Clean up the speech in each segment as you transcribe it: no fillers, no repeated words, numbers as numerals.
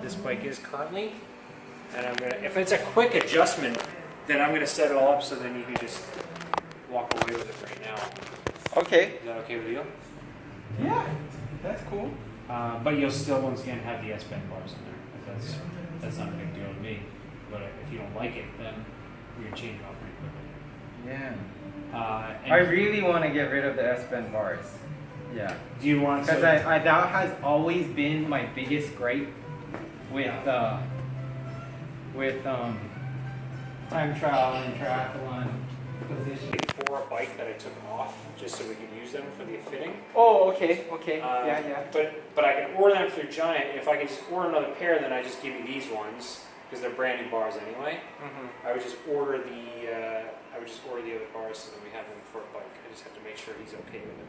this bike is currently. And I'm gonna, if it's a quick adjustment, then I'm gonna set it all up so then you can just walk away with it right now. Okay. Is that okay with you? Yeah, that's cool. But you'll still once again have the S-bend bars in there. If that's not a big deal to me. But if you don't like it, then you're gonna change it off pretty quickly. Yeah. I really want to get rid of the S-bend bars. Yeah. Do you want? Because that has always been my biggest gripe with time trial and triathlon position. For a bike that I took off just so we could use them for the fitting. Oh, okay. Yeah. But I can order them through Giant. If I can just order another pair, then I just give you these ones because they're brand new bars anyway. I would just order the other bars so that we have them for a bike. I just have to make sure he's okay with it.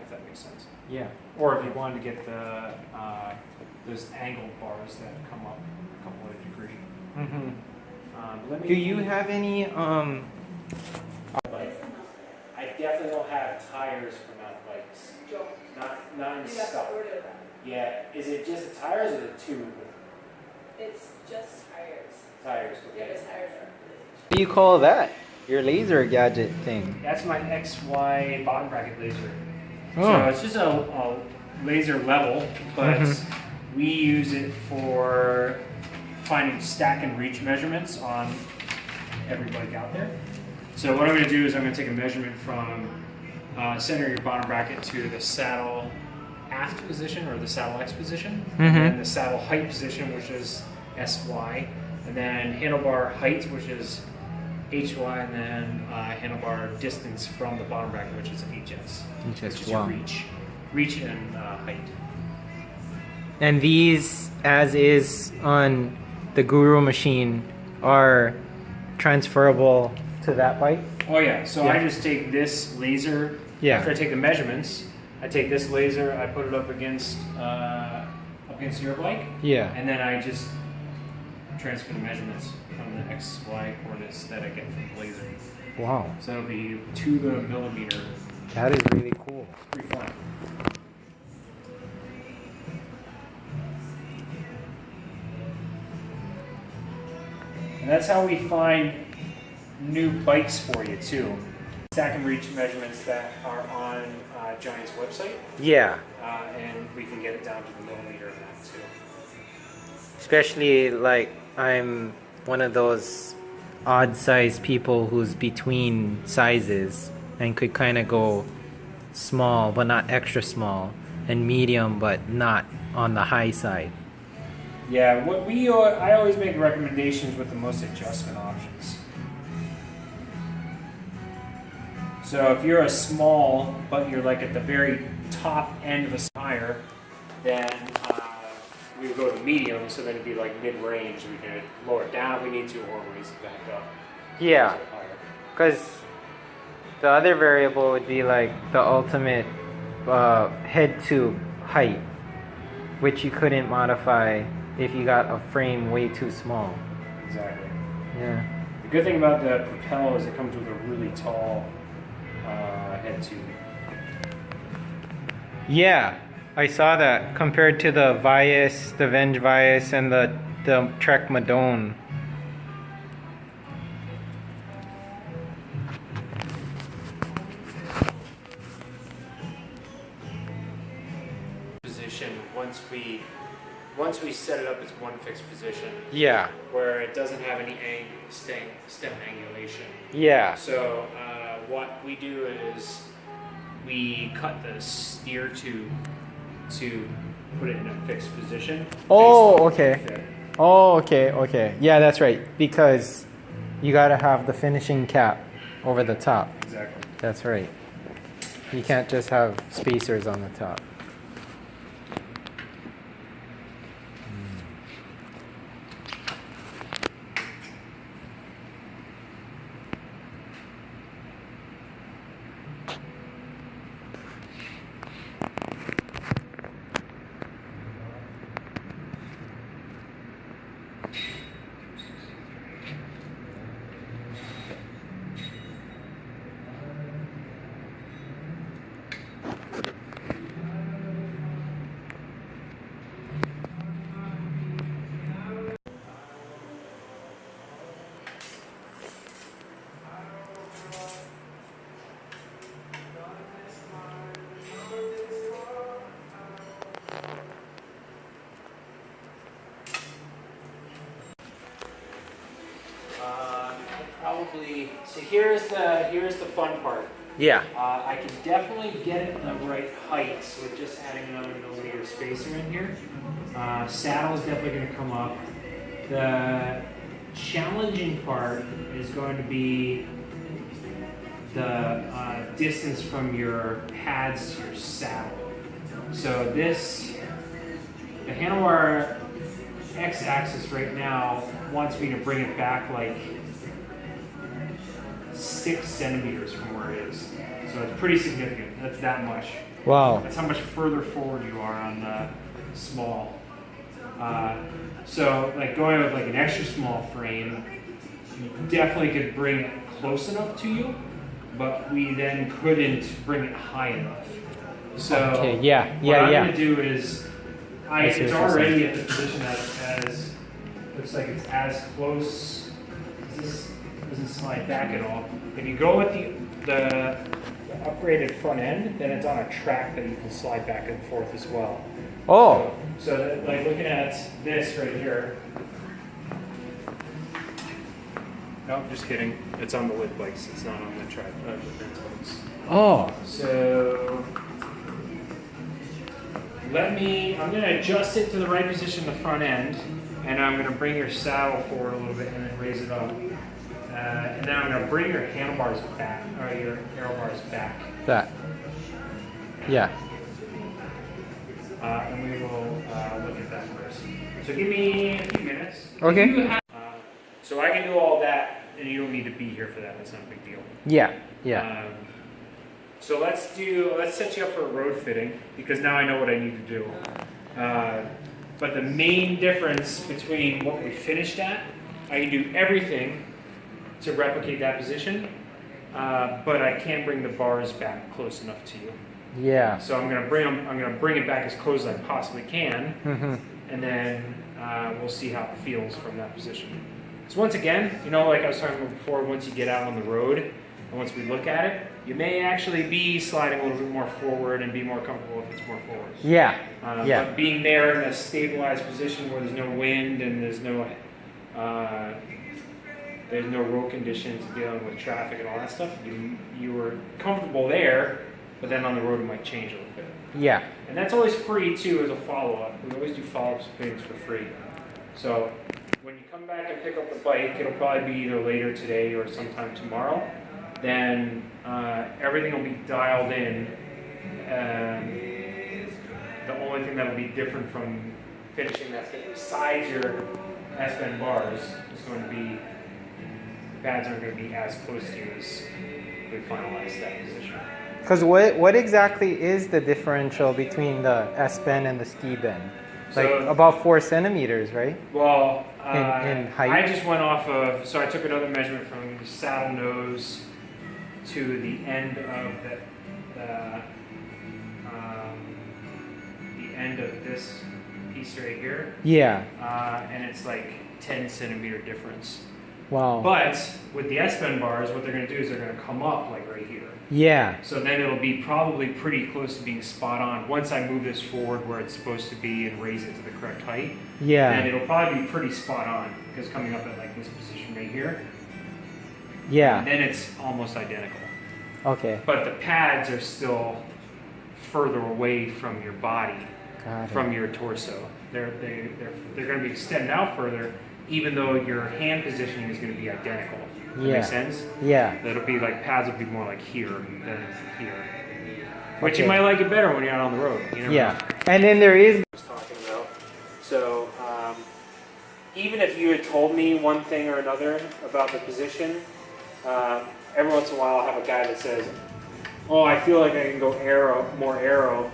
If that makes sense. Yeah. Or if you wanted to get the those angled bars that come up a couple of degree. Do you have any I definitely don't have tires for mountain bikes. Not in stock. Yeah. Is it just the tires or the tube? It's just tires. Tires. Yeah, Okay. the tires are. What do you call that? Your laser gadget thing. That's my XY bottom bracket laser. Oh. So it's just a laser level, but we use it for finding stack and reach measurements on every bike out there. So what I'm going to do is I'm going to take a measurement from center of your bottom bracket to the saddle aft position or the saddle X position, and then the saddle height position, which is SY, and then handlebar height, which is HY, and then handlebar distance from the bottom bracket, which is HS. Which is your reach and height. And these, as is on the Guru machine, are transferable to that bike? Oh yeah, so Yeah. I just take this laser, after I take the measurements, I take this laser, I put it up against your bike, and then I just transfer the measurements from the XY coordinates that I get from the laser. Wow. So it'll be to the millimeter. That is really cool. Pretty fun. And that's how we find new bikes for you too. Stack and reach measurements that are on Giant's website. Yeah. And we can get it down to the millimeter of that too. Especially like I'm one of those odd sized people who's between sizes and could kind of go small but not extra small and medium but not on the high side. Yeah, I always make recommendations with the most adjustment options. So if you're a small, but you're like at the very top end of a tire, then we would go to medium, so then it'd be like mid-range. We can lower it down if we need to, or raise it back up. Yeah, because the other variable would be like the ultimate head tube height, which you couldn't modify if you got a frame way too small. Exactly. Yeah. The good thing about the Propel is it comes with a really tall head tube. Yeah, I saw that compared to the Vias, the Venge Vias, and the Trek Madone. Position once we set it up, it's one fixed position. Yeah. Where it doesn't have any stem angulation. Yeah. So what we do is we cut the steer tube to put it in a fixed position. Oh, okay. Oh, okay. Yeah, that's right. Because you gotta have the finishing cap over the top. Exactly. That's right. You can't just have spacers on the top. hopefully, so here's the fun part. Yeah. I can definitely get it the right height with just adding another millimeter spacer in here. Saddle is definitely going to come up. The challenging part is going to be the distance from your pads to your saddle. So the handlebar x-axis right now wants me to bring it back like 6 centimeters from where it is. So it's pretty significant. That's that much. Wow. That's how much further forward you are on the small. So like going with like an extra small frame, you definitely could bring it close enough to you, but we then couldn't bring it high enough. So Okay, yeah, what I'm yeah. gonna do is, I see it's what you're already at the position as looks like it's as close. This doesn't slide back at all. If you go with the upgraded front end, then it's on a track that you can slide back and forth as well. Oh, So that, like looking at this right here. No, just kidding. It's on the lid bikes. It's not on the track. The fence bikes. oh, So I'm going to adjust it to the right position in the front end, and I'm going to bring your saddle forward a little bit and then raise it up. And then I'm going to bring your handlebars back, or your arrow bars back. that. Yeah. And we will look at that first. So give me a few minutes. Okay. You have- so I can do all that, and you don't need to be here for that. That's not a big deal. Yeah, yeah. So let's set you up for a road fitting, because now I know what I need to do. But the main difference between what we finished at, I can do everything to replicate that position, but I can't bring the bars back close enough to you. Yeah. So I'm gonna bring it back as close as I possibly can, Mm-hmm. and then we'll see how it feels from that position. So once again, you know, like I was talking about before, once you get out on the road and once we look at it, you may actually be sliding a little bit more forward and be more comfortable if it's more forward. Yeah. Yeah. But being there in a stabilized position where there's no wind and there's no road conditions dealing with traffic and all that stuff, you were comfortable there, but then on the road it might change a little bit. Yeah. And that's always free too as a follow-up. We always do follow-up things for free. So when you come back and pick up the bike, it'll probably be either later today or sometime tomorrow. Then everything will be dialed in. The only thing that will be different from finishing that thing besides your S-bend bars is going to be the pads aren't going to be as close to you as we finalize that position. Because what exactly is the differential between the S-bend and the ski bend? Like So- about 4 centimeters, right? Well, In height? I just went off of, so I took another measurement from the saddle nose to the end of the end of this piece right here, Yeah. and it's like 10 centimeter difference. Wow. But with the S-bend bars, what they're going to do is they're going to come up like right here. Yeah. So then it'll be probably pretty close to being spot on. Once I move this forward where it's supposed to be and raise it to the correct height, then Yeah. it'll probably be pretty spot on, because coming up at like this position right here, and Yeah. then it's almost identical. Okay. But the pads are still further away from your body, Got it. from your torso. They're going to be extended out further, even though your hand positioning is going to be identical. That Yeah. makes sense? Yeah. That'll be like pads will be more like here than here. Which Okay. you might like it better when you're out on the road. You never Yeah. know. And then there is. Was talking about. So even if you had told me one thing or another about the position, every once in a while I'll have a guy that says, "Oh, I feel like I can go more arrow,"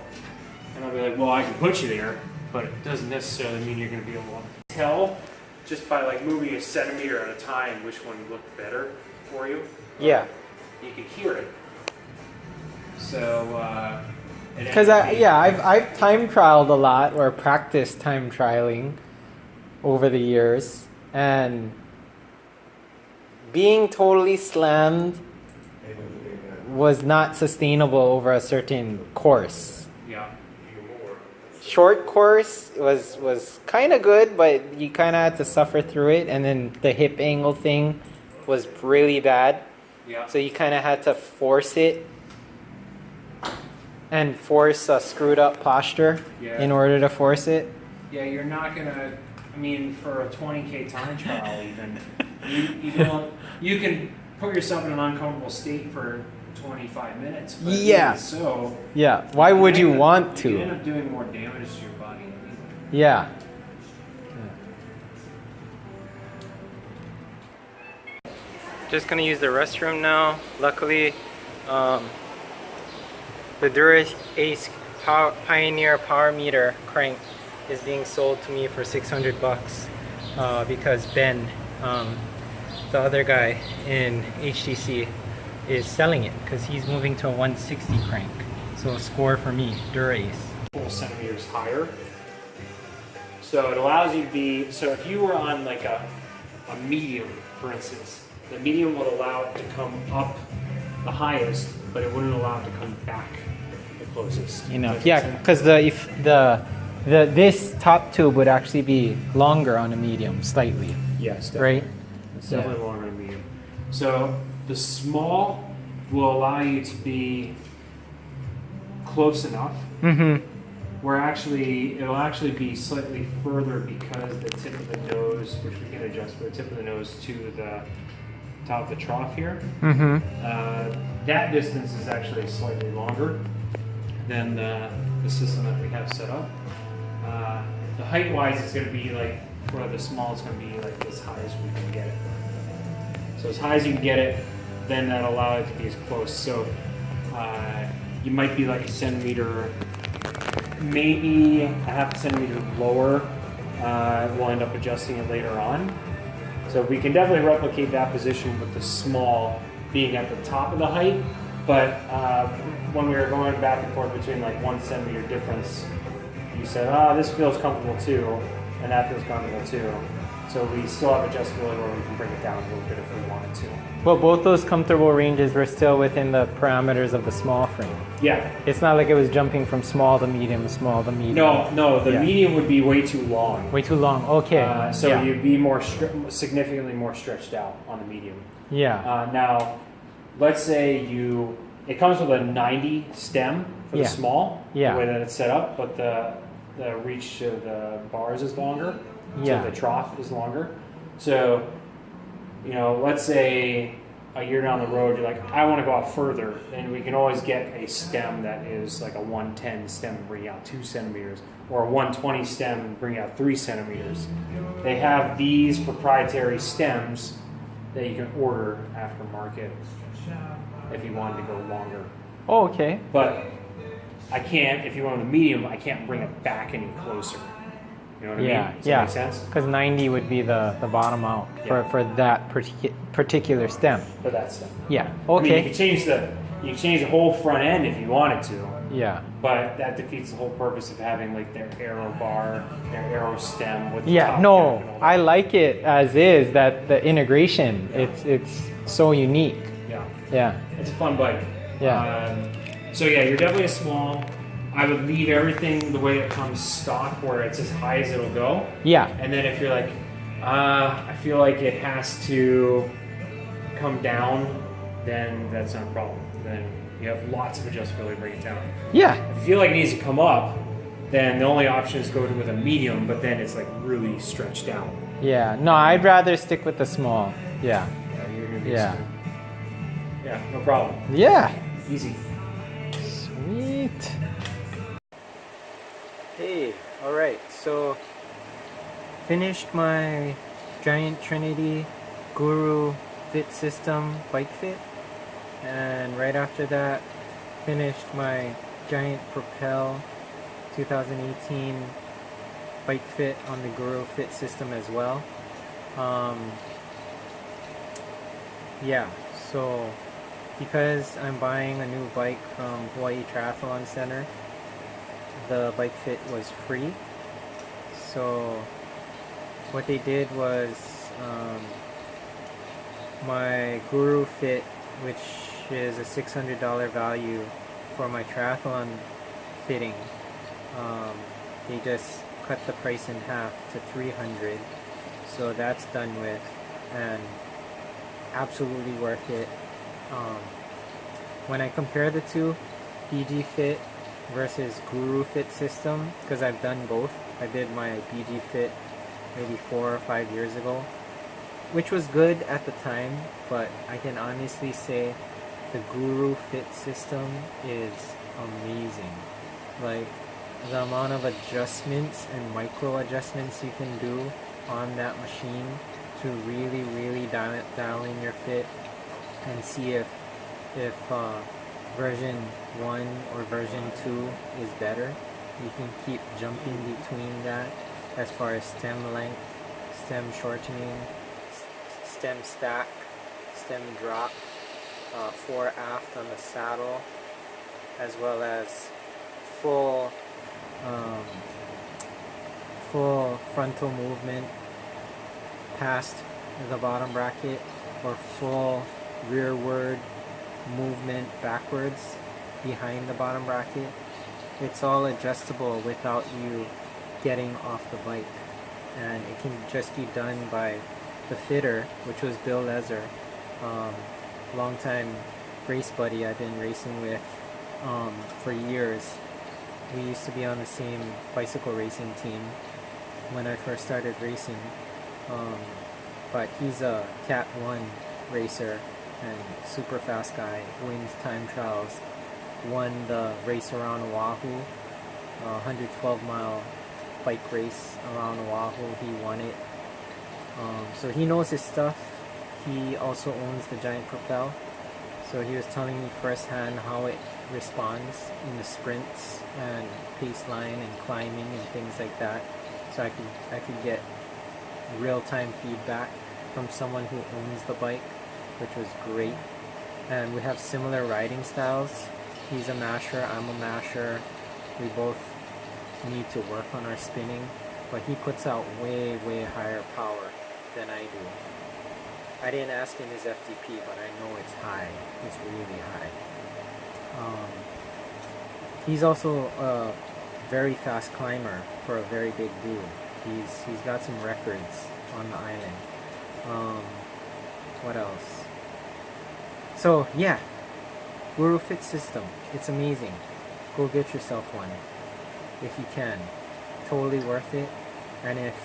and I'll be like, "Well, I can put you there, but it doesn't necessarily mean you're going to be able to tell just by like moving a centimeter at a time which one looked better for you." Yeah. You can hear it. So. Because I've time trialed a lot or practiced time trialing over the years, and being totally slammed was not sustainable over a certain course. Yeah. Short course was kind of good, but you kind of had to suffer through it, and then the hip angle thing was really bad. Yeah. So you kind of had to force it and force a screwed up posture Yeah. in order to force it. Yeah, you're not gonna. I mean, for a 20K time trial, even you don't. You can put yourself in an uncomfortable state for 25 minutes. But Yeah. even so. Yeah. Why would you end up- want You end to? up doing more damage to your body. Anyway. Yeah. Just gonna use the restroom now. Luckily, the DuraAce Pioneer Power Meter crank is being sold to me for $600 because Ben, the other guy in HTC, is selling it because he's moving to a 160 crank. So a score for me, DuraAce. Couple centimeters higher. So it allows you to be. So if you were on like a medium, for instance, the medium would allow it to come up the highest, but it wouldn't allow it to come back the closest. You know, Does that make yeah, sense? because this top tube would actually be longer on a medium, slightly, Yes, definitely. right? It's definitely longer than medium. So the small will allow you to be close enough Mm-hmm. where it'll actually be slightly further because the tip of the nose, which we can adjust for the tip of the nose to the top of the trough here, Mm-hmm. that distance is actually slightly longer than the system that we have set up. The height-wise, it's going to be like, for the small, it's going to be like as high as we can get it. So as high as you can get it, then that'll allow it to be as close. So you might be like a centimeter, maybe a half a centimeter lower. We'll end up adjusting it later on. So we can definitely replicate that position with the small being at the top of the height. But when we were going back and forth between like 1 centimeter difference, you said, this feels comfortable too, and that feels comfortable too. So we still have adjustability where we can bring it down a little bit if we wanted to. Well, both those comfortable ranges were still within the parameters of the small frame. Yeah. It's not like it was jumping from small to medium, small to medium. No, the Yeah. medium would be way too long. Way too long. Okay. So yeah. you'd be significantly more stretched out on the medium. Yeah. Now, let's say it comes with a 90 stem for Yeah. the small, Yeah. the way that it's set up, but the reach of the bars is longer, Yeah. so the trough is longer. So, let's say a year down the road, you're like, I want to go out further, then we can always get a stem that is like a 110 stem and bring out 2 centimeters, or a 120 stem and bring out 3 centimeters. They have these proprietary stems that you can order aftermarket if you wanted to go longer. Oh, okay. But I can't, if you want the medium, I can't bring it back any closer. You know what I Yeah. mean? Does Yeah. that make sense? Because 90 would be the bottom out Yeah. for that particular stem. For that stem. Yeah. I mean, you Okay. can change the whole front end if you wanted to, Yeah. but that defeats the whole purpose of having like their arrow bar, their arrow stem with the Yeah. top No, cap and all that. I like it as is. That the integration. Yeah. It's so unique. Yeah. Yeah. It's a fun bike. Yeah. So yeah, you're definitely a small. I would leave everything the way it comes stock, where it's as high as it'll go. Yeah. And then if you're like, I feel like it has to come down, then that's not a problem. Then you have lots of adjustability to bring it down. Yeah. If you feel like it needs to come up, then the only option is go with a medium, but then it's like really stretched out. Yeah. No, I'd rather stick with the small. Yeah. Yeah, you're gonna be Yeah. Yeah, no problem. Yeah. Easy. Sweet. Hey, all right. So finished my Giant Trinity Guru Fit System bike fit, and right after that finished my Giant Propel 2018 bike fit on the Guru Fit System as well. Yeah, so because I'm buying a new bike from Hawaii Triathlon Center, the bike fit was free. So what they did was my Guru Fit, which is a $600 value for my triathlon fitting, they just cut the price in half to $300. So that's done with, and absolutely worth it. Um, when I compare the two, BG Fit versus Guru Fit system, because I've done both. I did my BG Fit maybe 4 or 5 years ago, which was good at the time, but I can honestly say the Guru Fit system is amazing. Like, the amount of adjustments and micro adjustments you can do on that machine to really dial in your fit and see if version 1 or version 2 is better. You can keep jumping between that as far as stem length, stem shortening, stem stack, stem drop, fore aft on the saddle, as well as full frontal movement past the bottom bracket, or full rearward movement backwards behind the bottom bracket. It's all adjustable without you getting off the bike, and it can just be done by the fitter, which was Bill Lezer, longtime race buddy I've been racing with for years. We used to be on the same bicycle racing team when I first started racing, but he's a Cat 1 racer and super fast guy, wins time trials, won the race around Oahu, 112 mile bike race around Oahu. He won it. So he knows his stuff. He also owns the Giant Propel, so he was telling me firsthand how it responds in the sprints and pace line and climbing and things like that. So I could get real-time feedback from someone who owns the bike, which was great. And we have similar riding styles. He's a masher, I'm a masher. We both need to work on our spinning, but he puts out way higher power than I do. I didn't ask him his FTP, but I know it's high. It's really high. He's also a very fast climber for a very big dude. He's got some records on the island. What else? So yeah, Guru Fit system. It's amazing. Go get yourself one if you can. Totally worth it. And if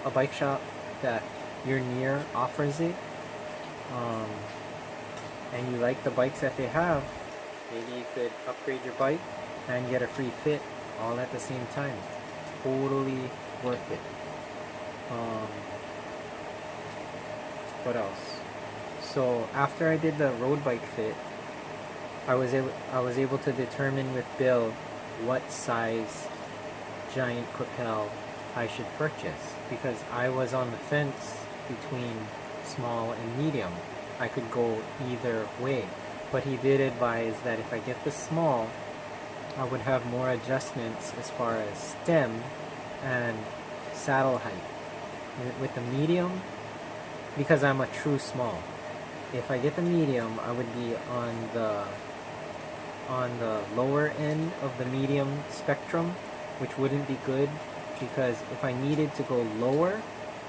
a bike shop that you're near offers it, and you like the bikes that they have, maybe you could upgrade your bike and get a free fit all at the same time. Totally worth it. What else? So after I did the road bike fit, I was able to determine with Bill what size Giant Propel I should purchase, because I was on the fence between small and medium. I could go either way, but he did advise that if I get the small, I would have more adjustments as far as stem and saddle height. With the medium, because I'm a true small, if I get the medium, I would be on the lower end of the medium spectrum, which wouldn't be good, because if I needed to go lower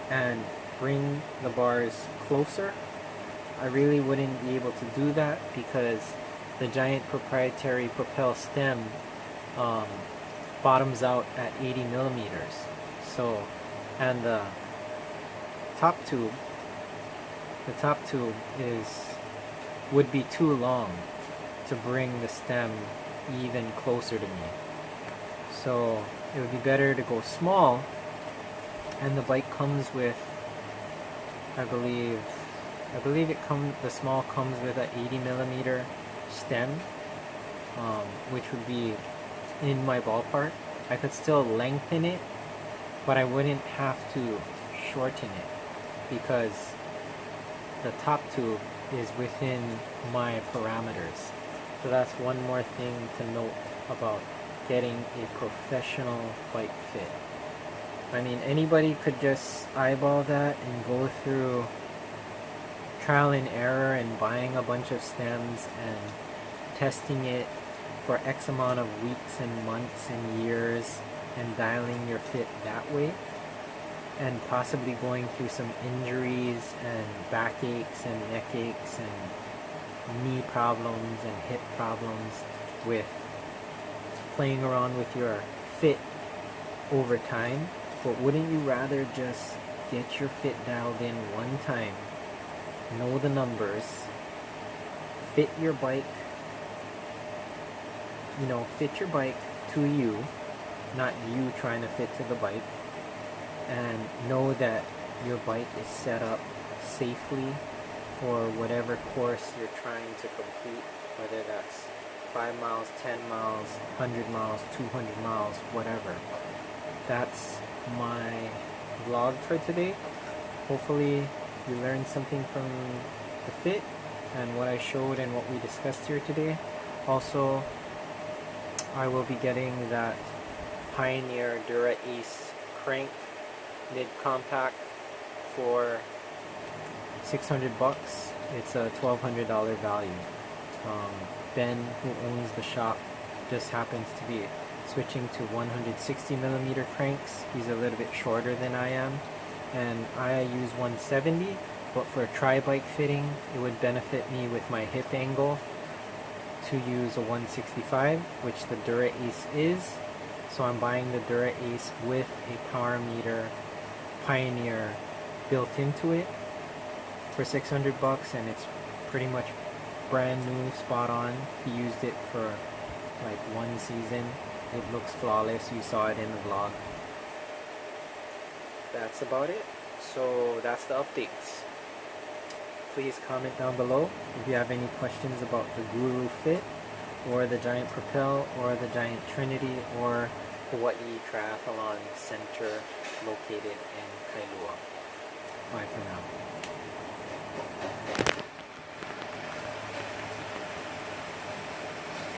and bring the bars closer, I really wouldn't be able to do that, because the Giant proprietary Propel stem bottoms out at 80 millimeters. So, and the top tube would be too long to bring the stem even closer to me. So it would be better to go small, and the bike comes with, I believe the small comes with an 80 millimeter stem, which would be in my ballpark. I could still lengthen it, but I wouldn't have to shorten it, because the top tube is within my parameters. So that's one more thing to note about getting a professional bike fit. I mean, anybody could just eyeball that and go through trial and error and buying a bunch of stems and testing it for X amount of weeks and months and years and dialing your fit that way. and possibly going through some injuries and backaches and neck aches and knee problems and hip problems with playing around with your fit over time. But wouldn't you rather just get your fit dialed in one time, know the numbers, fit your bike, fit your bike to you, not you trying to fit to the bike, and know that your bike is set up safely for whatever course you're trying to complete, whether that's 5 miles, 10 miles, 100 miles, 200 miles, whatever. That's my vlog for today. Hopefully you learned something from the fit and what I showed and what we discussed here today. Also, I will be getting that Pioneer Dura Ace crank mid-compact for $600. It's a $1,200 value. Ben, who owns the shop, just happens to be switching to 160mm cranks. He's a little bit shorter than I am, and I use 170, but for a tri-bike fitting, it would benefit me with my hip angle to use a 165, which the Dura Ace is. So I'm buying the Dura Ace with a Power Meter Pioneer built into it for $600, and it's pretty much brand new, spot on. He used it for like 1 season. It looks flawless. You saw it in the vlog. That's about it. So that's the updates. Please comment down below if you have any questions about the Guru Fit or the Giant Propel or the Giant Trinity or Hawaii Triathlon Center located in Kailua. Bye for now.